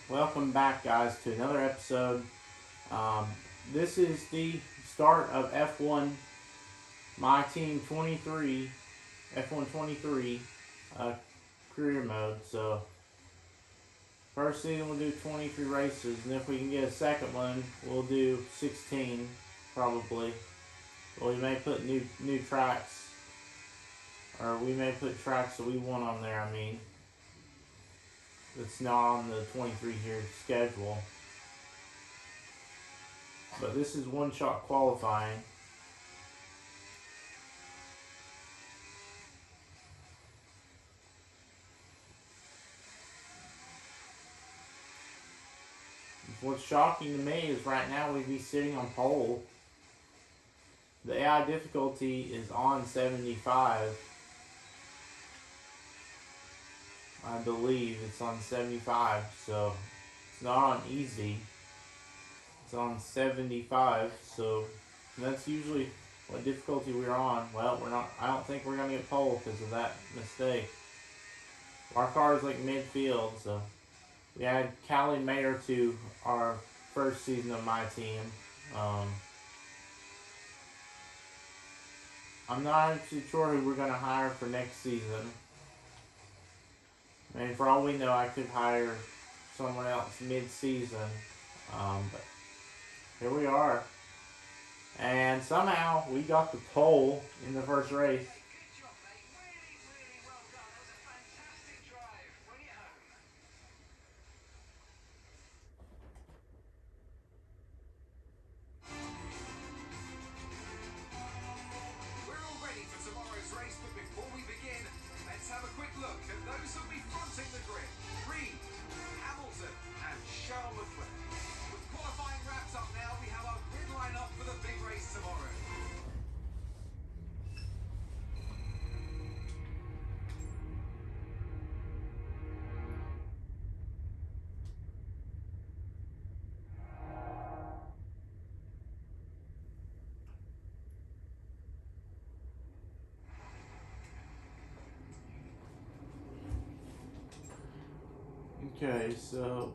Welcome back, guys, to another episode. Um, this is the start of F1 My Team 23, F1 23 uh, career mode. So, first season we'll do 23 races, and if we can get a second one, we'll do 16 probably. Or we may put new tracks, or we may put tracks that we want on there. I mean, it's not on the 23 year schedule. But this is one shot qualifying. What's shocking to me is right now we'd be sitting on pole. The AI difficulty is on 75. I believe it's on 75, so it's not on easy. It's on 75, so that's usually what difficulty we're on. Well, we're not. I don't think we're gonna get pole because of that mistake. Our car is like midfield, so we add Callie Mayer to our first season of my team. Um, I'm not actually sure who we're gonna hire for next season. I mean, for all we know, I could hire someone else mid-season. But here we are. And somehow we got the pole in the first race. We're all ready for tomorrow's race, but before we begin, let's have a quick look at those who'll be fronting the grid. Reed, Hamilton, and Charles Leclerc. With qualifying wrapped up now, we have our grid line up for the big race tomorrow. Okay, so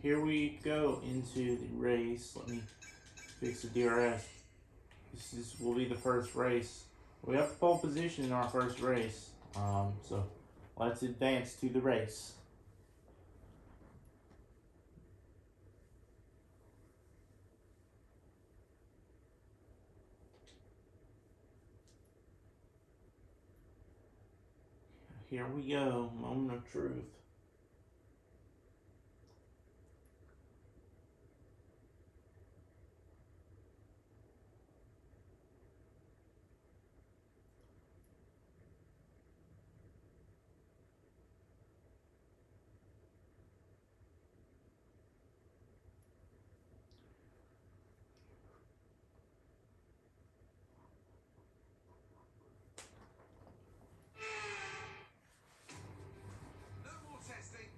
here we go into the race. Let me fix the DRS. Will be the first race. We have the pole position in our first race. So let's advance to the race. Here we go. Moment of truth. No more testing,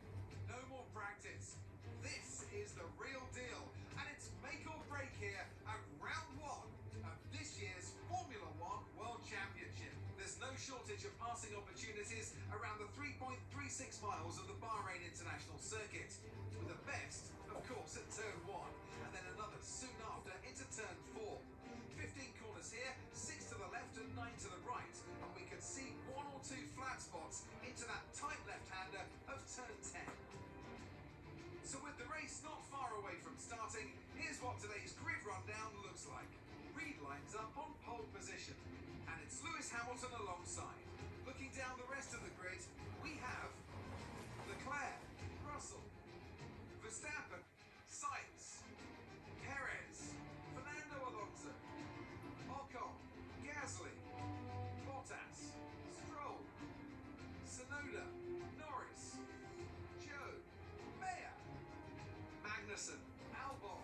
no more practice. This is the real deal, and it's make or break here at round one of this year's Formula One World Championship. There's no shortage of passing opportunities around the 3.36 miles of the Bahrain International Circuit, with the best, of course, at turn one, and then another soon after into turn four. 15 corners here, 6 to the left and 9 to the right, and we can see one or two flat spots into that tight left-hander of turn 10. So with the race not far away from starting, here's what today's grid rundown looks like. Reed lines up on pole position, and it's Lewis Hamilton alongside. Looking down the rest of the grid, we have Leclerc, Russell, Verstappen, Sainz, Perez, Fernando Alonso, Ocon, Gasly, Bottas, Stroll, Sonoda, Norris, Joe, Mayer, Magnussen, Albon,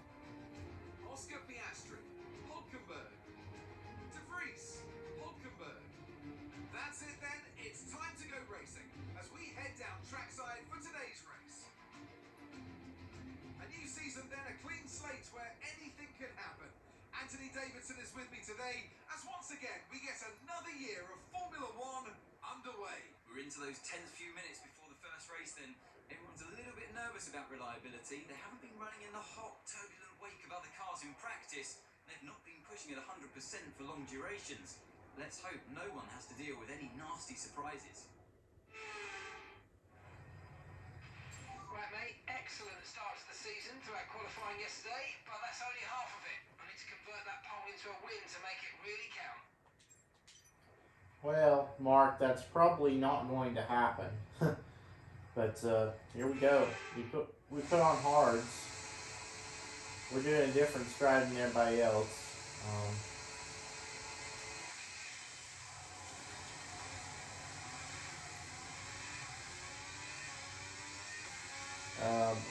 Oscar Piastri, Hulkenberg, De Vries, Hulkenberg. That's it then, it's time to go racing as we head down trackside for today's race. A new season then, a clean slate where anything can happen. Anthony Davidson is with me today as once again we get another year of Formula One underway. we're into those tense few minutes before the first race, then everyone's a little bit nervous about reliability. They haven't been running in the hot, turbulent wake of other cars in practice. They've not been pushing at 100% for long durations. Let's hope no one has to deal with any nasty surprises. Right, mate, excellent start to the season through our qualifying yesterday, but that's only half of it. I need to convert that pole into a win to make it really count. Well, Mark, that's probably not going to happen. But here we go. We put on hards. We're doing a different stride than everybody else.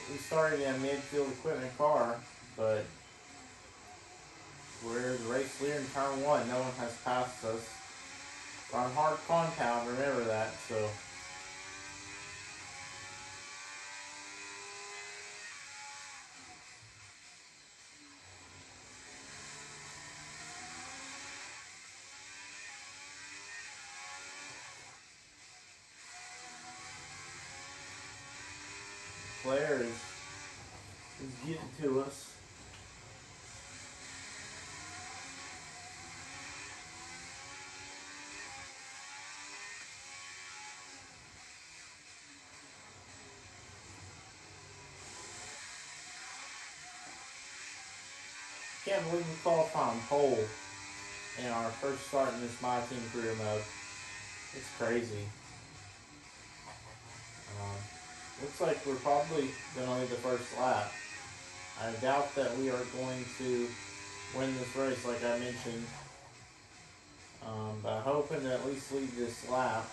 We started in a midfield equipment car, but we're the race leader in turn one. No one has passed us. We're on hard compound, remember that, so. Claire is getting to us. Can't believe we qualified on pole in our first start in this My Team career mode. It's crazy. Looks like we're probably going to lead the first lap. I doubt that we are going to win this race like I mentioned. But I'm hoping to at least lead this lap.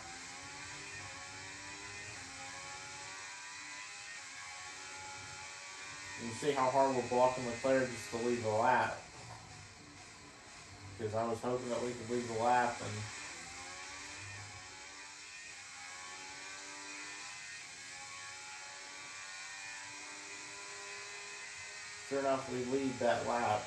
You can see how hard we're blocking Leclerc just to leave the lap. Because I was hoping that we could leave the lap and sure enough we lead that lap.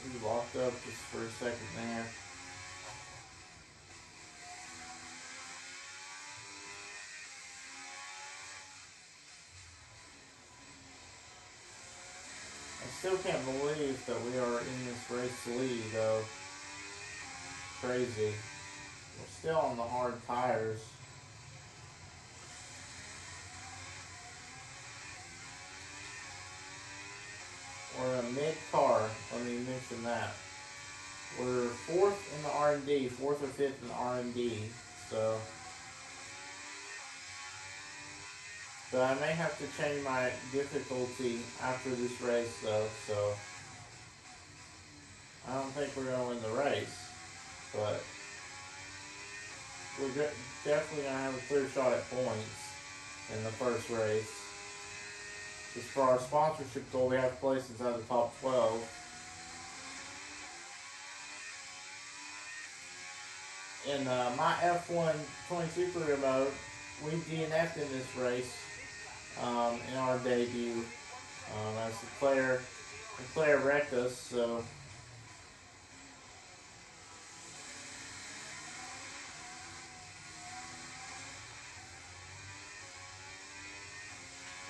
We locked up just for a second there. I still can't believe that we are in this race to lead though. Crazy. We're still on the hard tires. We're a mid-car, let me mention that. We're fourth in the R&D, fourth or fifth in the R&D, so. But I may have to change my difficulty after this race though, so. I don't think we're going to win the race, but we're definitely going to have a clear shot at points in the first race. Just for our sponsorship goal, we have to place inside the top 12. In my F1 22 career mode, we DNF'd in this race in our debut as Leclerc wrecked us, so.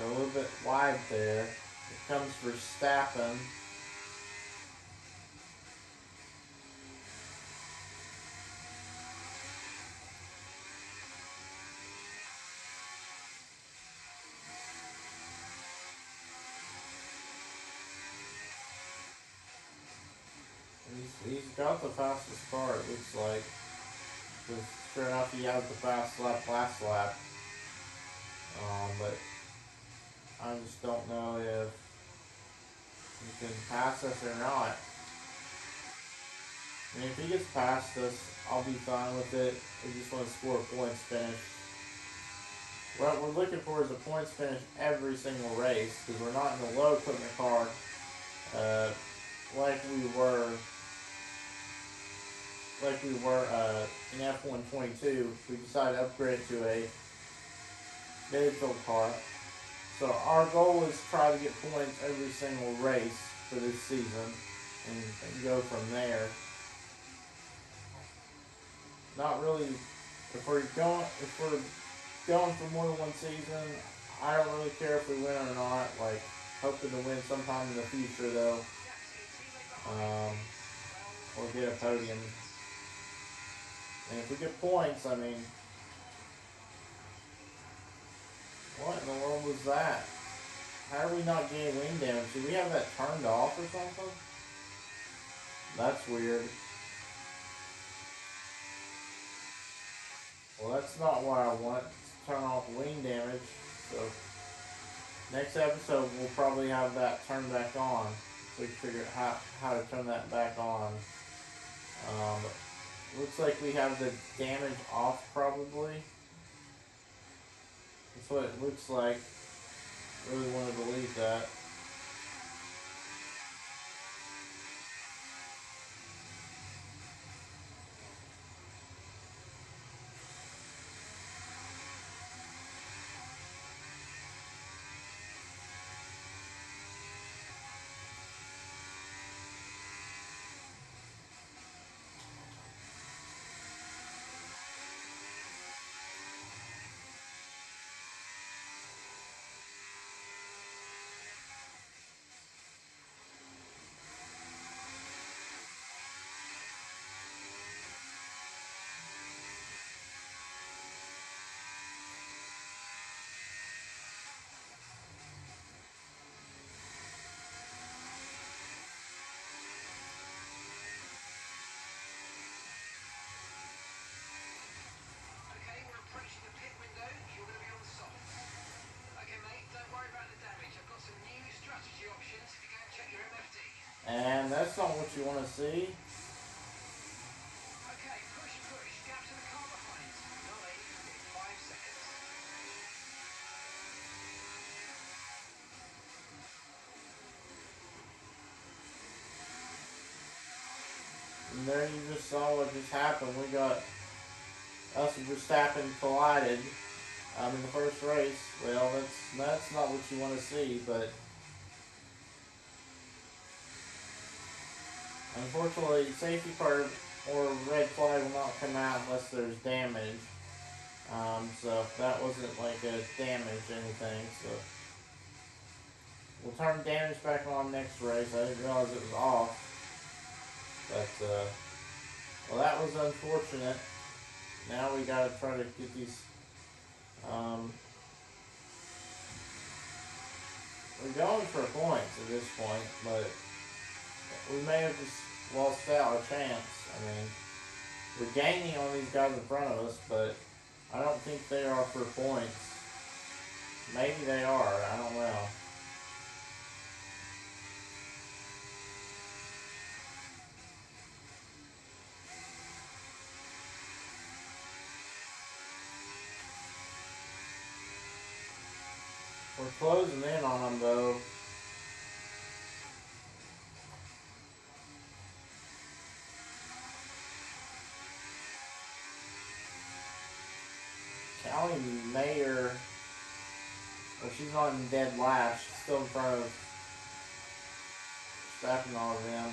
A little bit wide there. It comes for Verstappen. He's got the fastest car, it looks like. Because sure enough, he has the fast lap last lap. But I just don't know if he can pass us or not. I mean, if he gets past us, I'll be fine with it. We just want to score a points finish. What we're looking for is a points finish every single race because we're not in the low equipment car uh, like we were in F122. We decided to upgrade to a midfield car. So our goal is to try to get points every single race for this season and go from there. Not really. If we're going for more than one season, I don't really care if we win or not. Like, hoping to win sometime in the future though, or get a podium. And if we get points, I mean, what in the world was that? How are we not getting wing damage? Do we have that turned off or something? That's weird. Well, that's not what I want. To turn off wing damage. So next episode we'll probably have that turned back on. So we can figure out how to turn that back on. Looks like we have the damage off probably. That's what it looks like. Really want to believe that. Okay, we're approaching the pit window. You're going to be on soft. Okay, mate, don't worry about the damage. I've got some new strategy options if you go and check your MFD. And that's not what you want to see. Okay, push, push. Gap to the car behind. Nolly, 5 seconds. And there you just saw what just happened. We got us and Verstappen collided in the first race. Well, that's not what you want to see, but unfortunately, safety car or red flag will not come out unless there's damage. So that wasn't like a damage or anything. So we'll turn damage back on next race. I didn't realize it was off. But well, that was unfortunate. Now we gotta try to get these. We're going for points at this point, but we may have just lost out our chance. I mean, we're gaining on these guys in front of us, but I don't think they are for points. Maybe they are. I don't know. We're closing in on them though. Callie Mayer, well, she's not in dead last. She's still in front of Staff and all of them.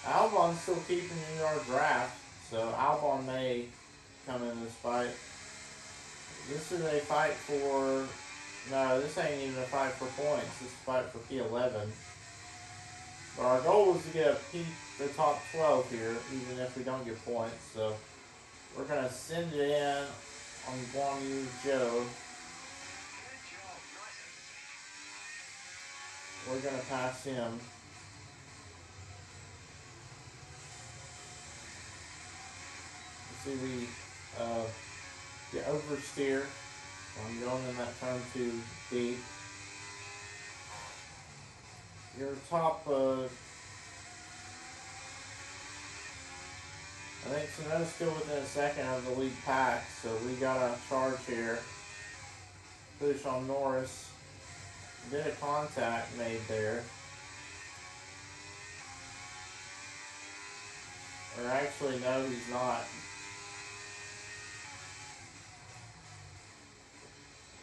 Albon's still keeping in our draft, so Albon may come in this fight. This is a fight for. No, this ain't even a fight for points. This is a fight for P11. But our goal is to get the top 12 here, even if we don't get points. So we're going to send it in on Guan Yu Zhou. We're going to pass him. See, we get oversteer. I'm going in that turn too deep. Your top I think Sonoda's still within a second of the lead pack, so we got a charge here. Push on Norris. Bit of contact made there. Or actually, no, he's not.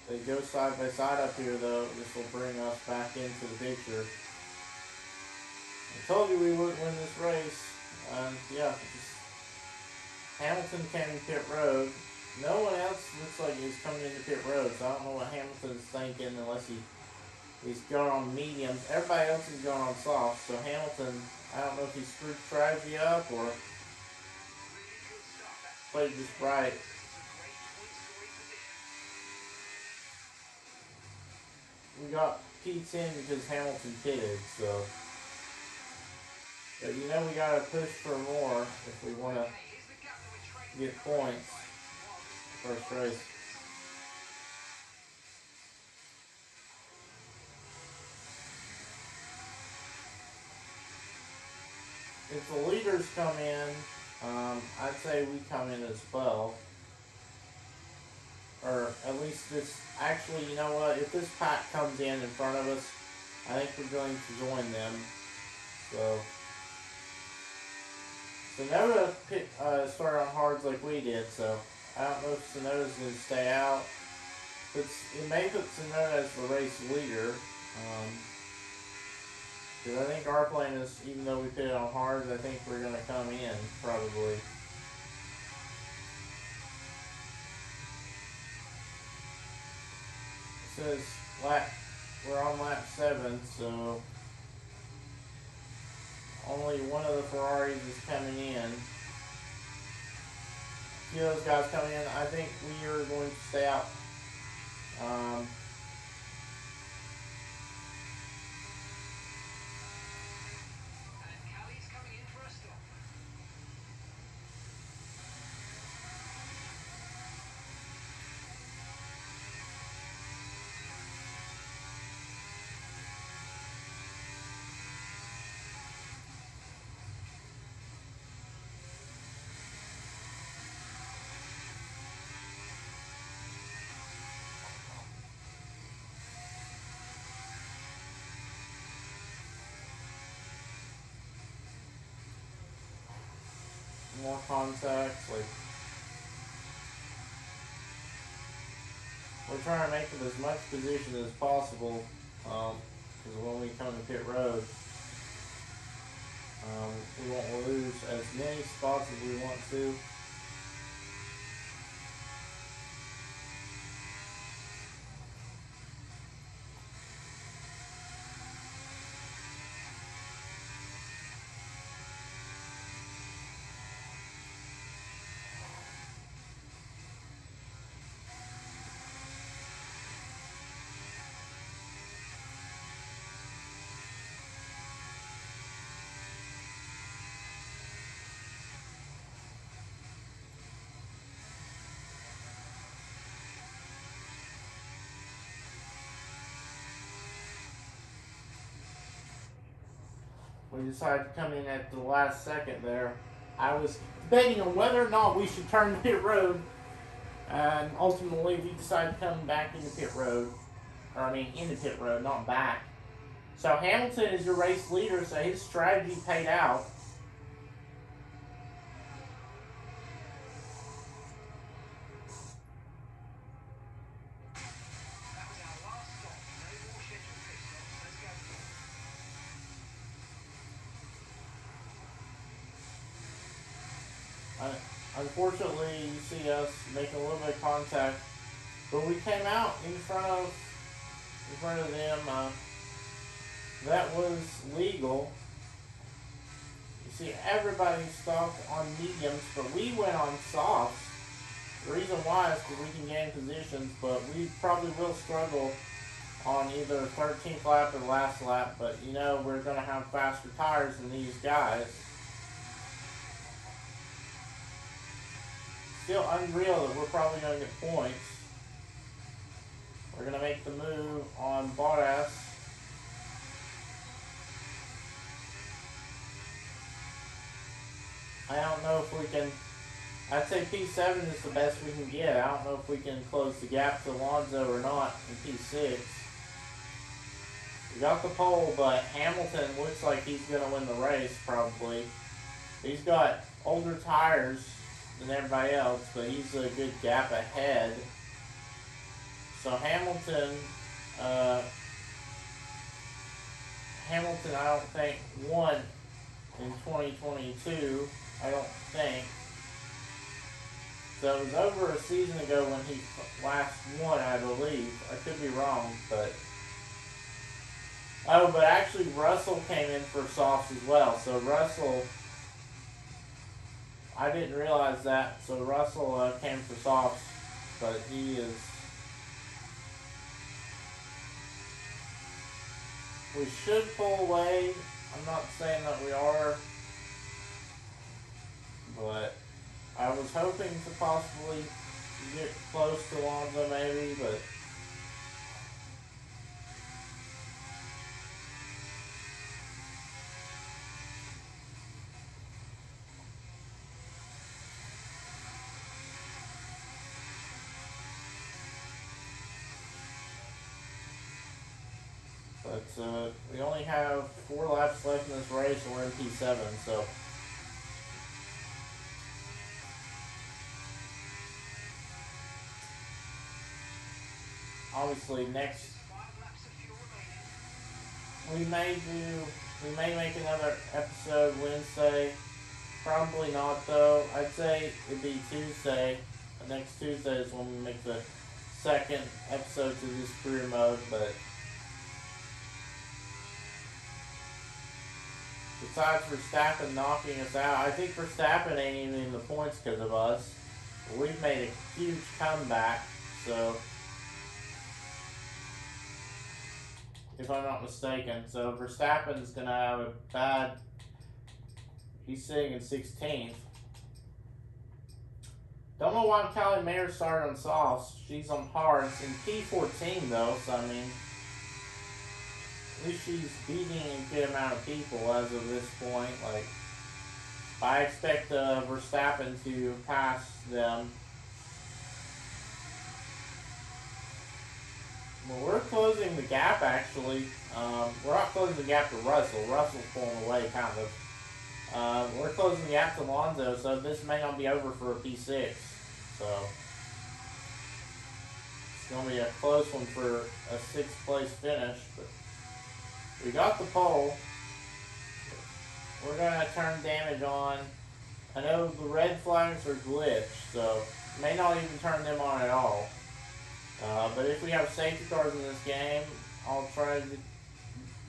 They go side by side up here, though. This will bring us back into the picture. I told you we wouldn't win this race. Yeah, just Hamilton came in pit road. No one else looks like he's coming into pit road, so I don't know what Hamilton's thinking unless he's going on mediums. Everybody else is going on soft, so Hamilton, I don't know if he screwed strategy up or played just right. We got Pete's in because Hamilton pitted, so. But you know we gotta push for more if we want to get points first race. If the leaders come in, I'd say we come in as well. Or at least this, actually, you know what, if this pack comes in front of us, I think we're going to join them. So, Sonoda started on hards like we did, so I don't know if Sonoda's going to stay out. It may put Sonoda as the race leader. Because I think our plan is, even though we pitted on hards, I think we're going to come in, probably. It says we're on lap 7, so only one of the Ferraris is coming in. A few of those guys coming in, I think we are going to stay out. More contacts, like we're trying to make it as much position as possible, because when we come to pit road, we won't lose as many spots as we want to. We decided to come in at the last second there. I was debating on whether or not we should turn to pit road, and ultimately we decided to come back into pit road. Or I mean, into pit road, not back. So Hamilton is your race leader, so his strategy paid out. Unfortunately, you see us making a little bit of contact, but we came out in front of them. That was legal. You see, everybody stopped on mediums, but we went on softs. The reason why is because we can gain positions, but we probably will struggle on either 13th lap or last lap. But you know, we're going to have faster tires than these guys. Still unreal that we're probably going to get points. We're going to make the move on Bottas. I don't know if we can. I'd say P7 is the best we can get. I don't know if we can close the gap to Alonso or not in P6. We got the pole, but Hamilton looks like he's going to win the race, probably. He's got older tires than everybody else, but he's a good gap ahead. So Hamilton, I don't think, won in 2022. I don't think. So it was over a season ago when he last won, I believe. I could be wrong, but... Oh, but actually Russell came in for softs as well. So Russell... I didn't realize that. So Russell came for softs, but he is... We should pull away. I'm not saying that we are, but I was hoping to possibly get close to Alonso maybe, but we only have 4 laps left in this race and we're in P7, so obviously next we may make another episode Wednesday. Probably not though. I'd say it'd be Tuesday. Next Tuesday is when we make the second episode to this career mode, but besides Verstappen knocking us out, I think Verstappen ain't even in the points because of us. We've made a huge comeback, so if I'm not mistaken. So Verstappen's going to have a bad... He's sitting in 16th. Don't know why Callie Mayer started on softs. She's on hards. In P14 though, so I mean... At least she's beating a good amount of people as of this point. Like, I expect Verstappen to pass them. Well, we're closing the gap actually. We're not closing the gap to Russell. Russell's pulling away, kind of. We're closing the gap to Alonso, so this may not be over for a P6. So, it's going to be a close one for a 6th place finish. But we got the pole. We're going to turn damage on. I know the red flags are glitched, so may not even turn them on at all. But if we have safety cars in this game, I'll try to...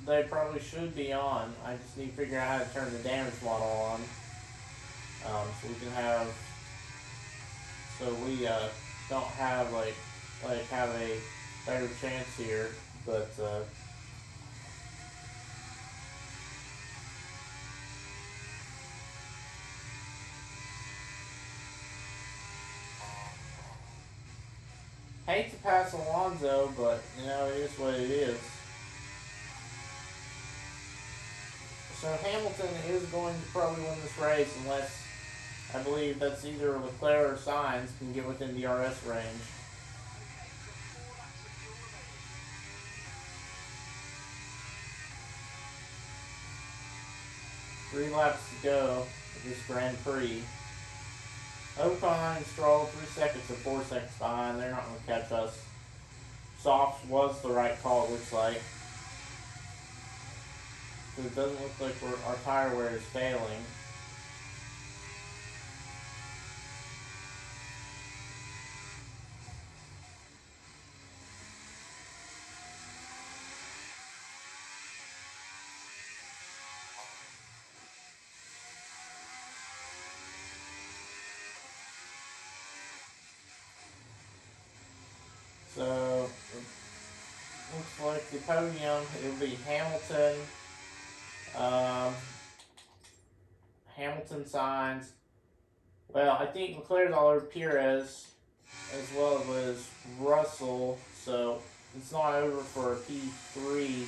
They probably should be on. I just need to figure out how to turn the damage model on. So we can have... So we don't have, like have a better chance here. But... hate to pass Alonso, but, you know, it is what it is. So Hamilton is going to probably win this race unless I believe that's either Leclerc or Sainz can get within DRS range. Three laps to go for this Grand Prix. Ocon and Stroll 3 seconds or 4 seconds behind. They're not going to catch us. Softs was the right call, it looks like. It doesn't look like our tire wear is failing. So, looks like the podium, it'll be Hamilton, Hamilton Sainz. Well, I think Leclerc's all over Perez, as well as Russell, so it's not over for a P3.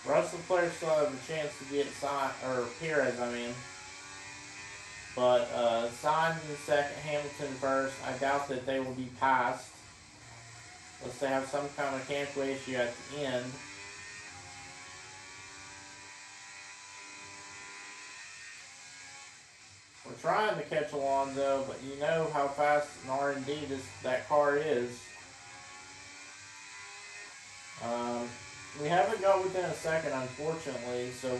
Russell Leclerc still have a chance to get Sainz, or Perez, I mean. But Sainz in second, Hamilton first. I doubt that they will be passed unless they have some kind of mechanical issue at the end. We're trying to catch Alonso, but you know how fast an R&D that car is. We haven't got within a second, unfortunately, so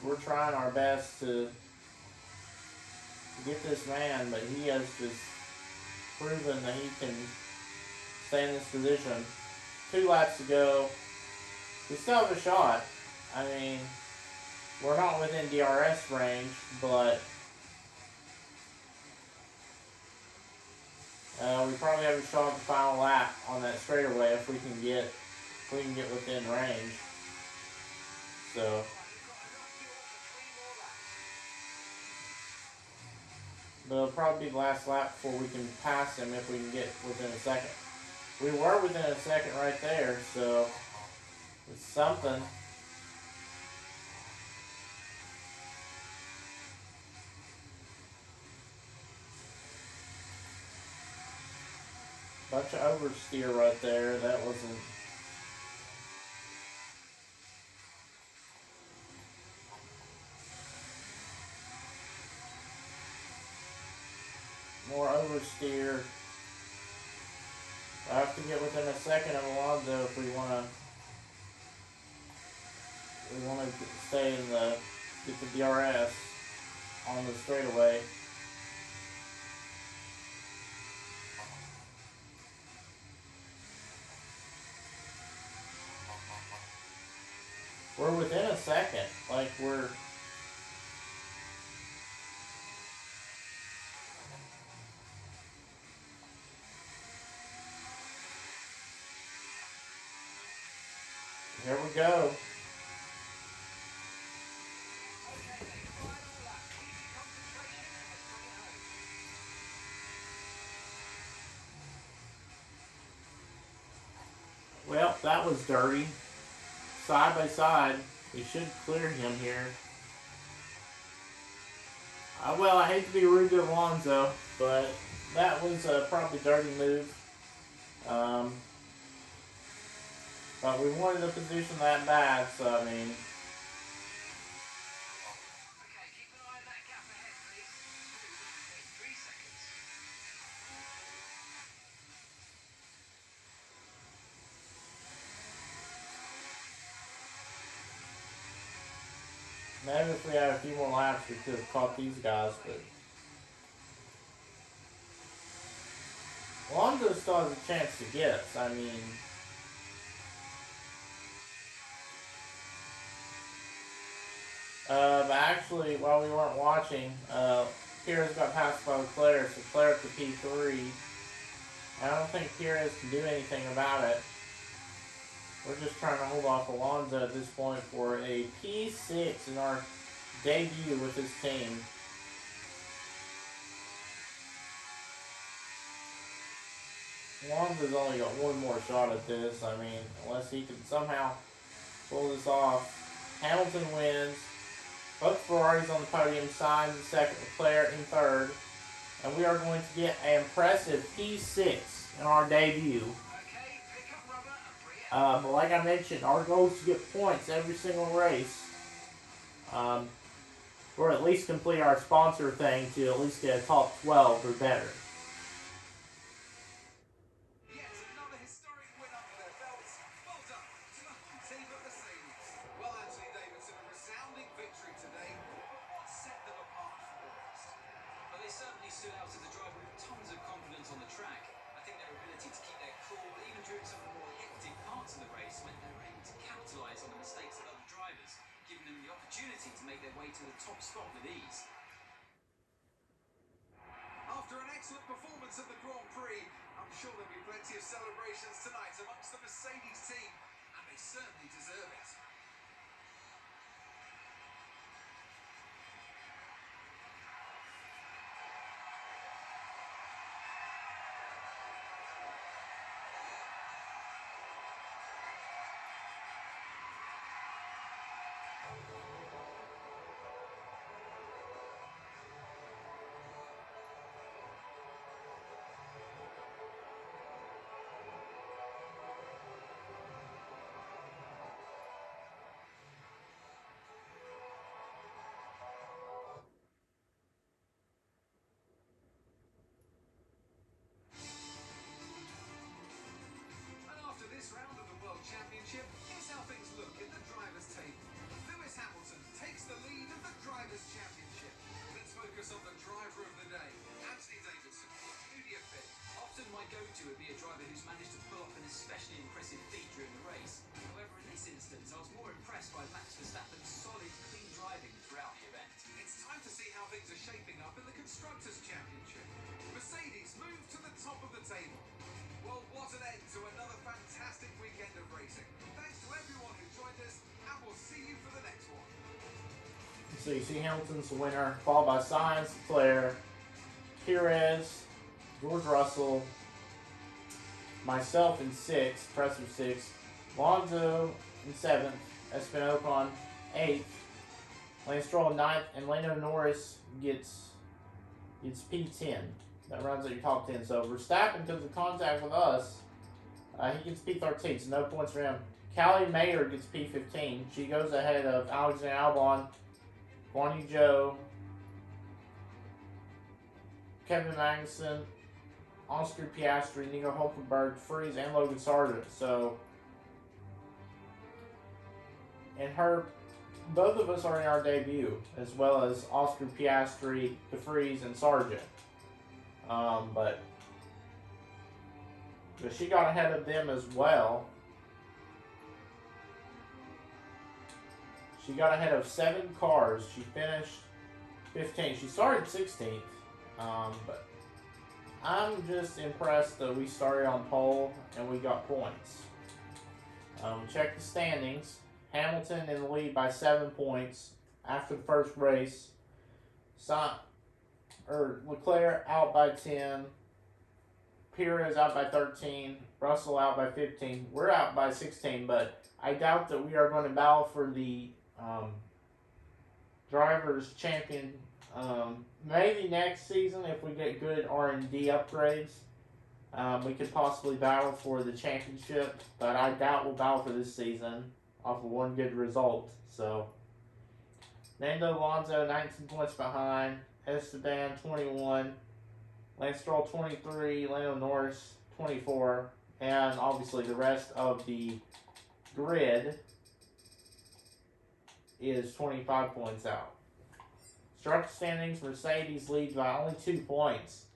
we're trying our best to get this man, but he has just proven that he can stay in this position. 2 laps to go. We still have a shot. I mean, we're not within DRS range, but we probably have a shot at the final lap on that straightaway if we can get within range. So but it'll probably be the last lap before we can pass him if we can get within a second. We were within a second right there, so it's something. Bunch of oversteer right there. That wasn't. More oversteer. I have to get within a second of Alonso if we want to stay in get the DRS on the straightaway. We're within a second. Like we're. Here we go. Well, that was dirty. Side by side. We should clear him here. Well, I hate to be rude to Alonso, but that was probably a dirty move. But we wanted the position that bad, so I mean. Okay, keep an eye on that gap ahead, please. 3 seconds. Maybe if we had a few more laps, we could have caught these guys, but Alonso still has a chance to get us. I mean, but actually, while we weren't watching, Perez got passed by Leclerc, so Leclerc to P3. I don't think Perez can do anything about it. We're just trying to hold off Alonso at this point for a P6 in our debut with his team. Alonso's only got one more shot at this. I mean, unless he can somehow pull this off. Hamilton wins. Both Ferraris on the podium. Sainz in second, Leclerc in third. And we are going to get an impressive P6 in our debut. But like I mentioned, our goal is to get points every single race. Or at least complete our sponsor thing to at least get a top 12 or better. Yet another historic win under their belts. Well done to the home team at Mercedes. Well, Anthony Davidson, a resounding victory today. What set them apart from the rest? Well, they certainly stood out as a driver with tons of confidence on the track. I think their ability to keep their cool, even during some of the more hectic parts of the race, meant they were able to capitalise on the mistakes of other drivers, giving them the opportunity to make their way to the top spot with ease. After an excellent performance at the Grand Prix, I'm sure there'll be plenty of celebrations tonight amongst the Mercedes team, and they certainly deserve it. table. Well, what an end to another fantastic weekend of racing. Thanks to everyone who joined us, and we'll see you for the next one. So you see Hamilton's the winner, followed by Sainz, Leclerc, Perez, George Russell, myself in 6th, impressive 6th, Lonzo in 7th, Esteban Ocon 8th, Lance Stroll 9th, and Lando Norris gets P10. That runs at your top 10. So Verstappen comes in contact with us. He gets P13, so no points for him. Callie Mayer gets P15. She goes ahead of Alexander Albon, Guan Yu Zhou, Kevin Magnussen, Oscar Piastri, Nico Hulkenberg, Freeze, and Logan Sargent. So, and both of us are in our debut, as well as Oscar Piastri, DeFreeze, and Sargent. But she got ahead of them as well. She got ahead of 7 cars. She finished 15th. She started 16th. But I'm just impressed that we started on pole and we got points. Check the standings. Hamilton in the lead by 7 points after the first race. Leclerc out by 10. Perez out by 13. Russell out by 15. We're out by 16, but I doubt that we are going to battle for the drivers champion. Maybe next season if we get good R&D upgrades. We could possibly battle for the championship, but I doubt we'll battle for this season off of one good result. So, Nando Alonso 19 points behind, Esteban 21, Lance Stroll 23, Lando Norris 24, and obviously the rest of the grid is 25 points out. Structure standings, Mercedes leads by only 2 points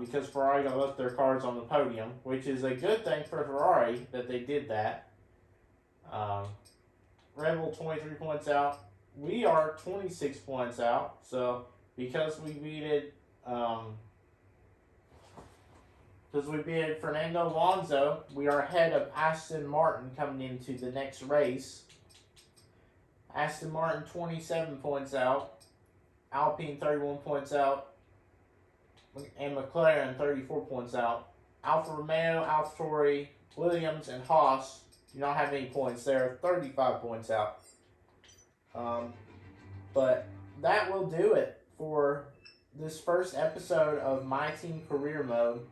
because Ferrari got left their cars on the podium, which is a good thing for Ferrari that they did that. Red Bull 23 points out. We are 26 points out. So because we beat Fernando Alonso, we are ahead of Aston Martin coming into the next race. Aston Martin 27 points out. Alpine 31 points out, and McLaren 34 points out. Alfa Romeo, AlphaTauri, Williams, and Haas do not have any points. They're 35 points out. But that will do it for this first episode of My Team Career Mode.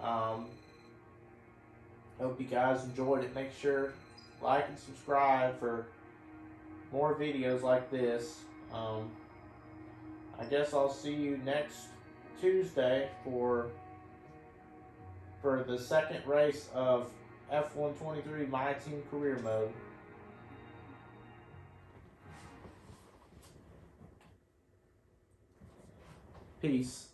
Hope you guys enjoyed it. Make sure like and subscribe for more videos like this. I guess I'll see you next Tuesday for the second race of F123 My Team Career Mode. Peace.